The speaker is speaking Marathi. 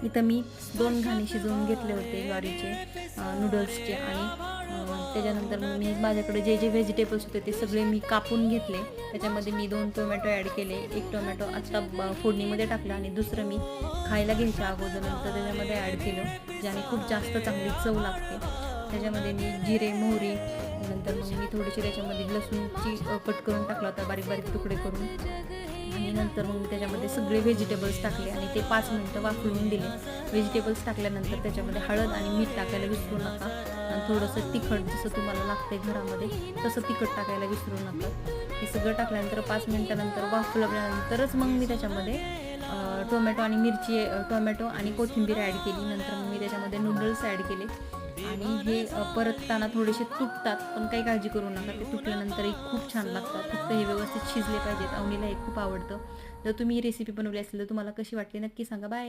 इथं मी 2 घाणे शिजवून घेतले होते ज्वारीचे नूडल्सचे आणि त्याच्यानंतर मग मी माझ्याकडे जे जे व्हेजिटेबल्स होते ते सगळे मी कापून घेतले. त्याच्यामध्ये मी 2 टोमॅटो ॲड केले. 1 टोमॅटो आत्ता फोडणीमध्ये टाकलं आणि दुसरं मी खायला घ्यायच्या अगोदर नंतर त्याच्यामध्ये ॲड केलं, ज्याने खूप जास्त चांगली चव लागते. त्याच्यामध्ये मी जिरे, मोहरी, नंतर मग मी थोडीशी त्याच्यामध्ये लसूणची कट करून टाकला होता, बारीक बारीक तुकडे करून. आणि नंतर मग मी त्याच्यामध्ये सगळे व्हेजिटेबल्स टाकले आणि ते 5 मिनटं वाफळून दिले. व्हेजिटेबल्स टाकल्यानंतर त्याच्यामध्ये हळद आणि मीठ टाकायला विसरू नका. आणि थोडंसं तिखट जसं तुम्हाला लागते घरामध्ये तसं तिखट टाकायला विसरू नका. हे सगळं टाकल्यानंतर 5 मिनटानंतर वाफवल्यानंतरच मग मी त्याच्यामध्ये टोमॅटो आणि कोथिंबीर ॲड केली. नंतर मग मी त्याच्यामध्ये नूडल्स ॲड केले आणि हे परतताना थोडेसे तुटतात, पण काही काळजी करू नका. ते तुटल्यानंतरही खूप छान लागतात. फक्त हे व्यवस्थित शिजले पाहिजेत. अवनीला हे खूप आवडतं. जर तुम्ही ही रेसिपी बनवली असेल तर तुम्हाला कशी वाटली नक्की सांगा. बाय.